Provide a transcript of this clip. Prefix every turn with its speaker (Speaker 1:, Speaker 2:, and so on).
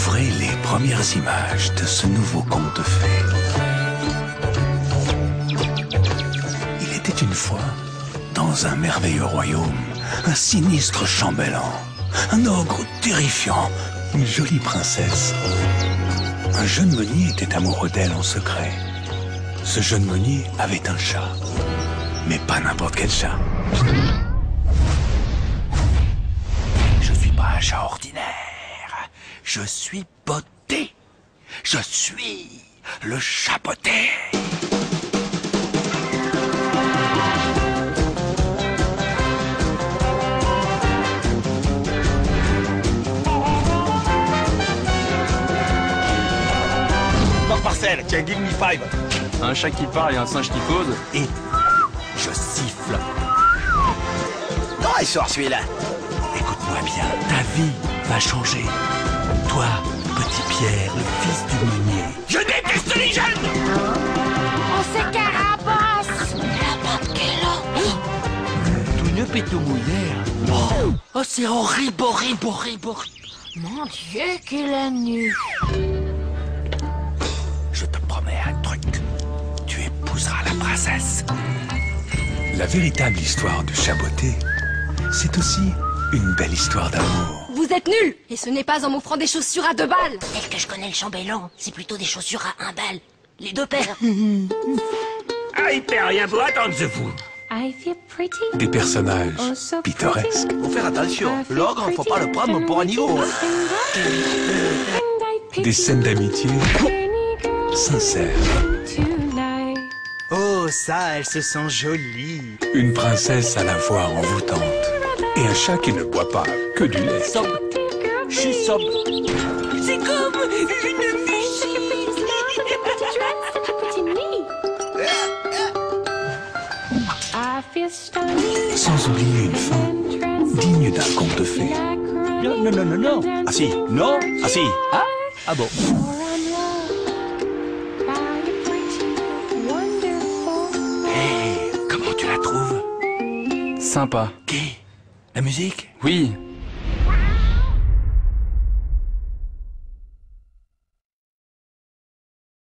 Speaker 1: Découvrez les premières images de ce nouveau conte de fées. Il était une fois, dans un merveilleux royaume, un sinistre chambellan, un ogre terrifiant, une jolie princesse. Un jeune meunier était amoureux d'elle en secret. Ce jeune meunier avait un chat, mais pas n'importe quel chat. Je suis pas un chat ordinaire. Je suis botté. Je suis le chat botté.
Speaker 2: Donc Marcel, tiens, give me five.
Speaker 3: Un chat qui parle et un singe qui cause.
Speaker 2: Et je siffle. Oh, il sort celui-là.
Speaker 1: Écoute-moi bien, ta vie va changer. Toi, petit Pierre, le fils du meunier.
Speaker 2: Je déteste les jeunes.
Speaker 4: Oh, c'est Carapace! N'importe quel homme!
Speaker 2: Tout ne pétou mouillé. Oh, c'est horrible, horrible, horrible, horrible.
Speaker 4: Mon Dieu, qu'il est nu!
Speaker 1: Je te promets un truc. Tu épouseras la princesse. La véritable histoire du chat botté, c'est aussi une belle histoire d'amour.
Speaker 5: Vous êtes nuls! Et ce n'est pas en m'offrant des chaussures à 2 balles!
Speaker 4: Tel que je connais le chambellan, c'est plutôt des chaussures à 1 balle. Les 2 paires.
Speaker 2: Ah, il perd rien, vous attendez-vous.
Speaker 6: I feel pretty.
Speaker 1: Des personnages
Speaker 6: Oh, so
Speaker 1: pittoresques.
Speaker 2: Faut faire attention. L'ogre, faut pas le prendre pour un niveau.
Speaker 1: Des scènes d'amitié sincères.
Speaker 7: Oh, ça, elles se sent jolies.
Speaker 1: Une princesse à la voix envoûtante. Et un chat qui ne boit pas que du lait.
Speaker 2: Sobre. Je suis sobre.
Speaker 4: C'est comme une
Speaker 1: Sans oublier une fin digne d'un conte de fées.
Speaker 2: Non, non, non, non, non. Ah si, non, ah si. Ah, ah bon.
Speaker 1: Hey, comment tu la trouves?
Speaker 3: Sympa.
Speaker 1: Qui? La musique?
Speaker 3: Oui,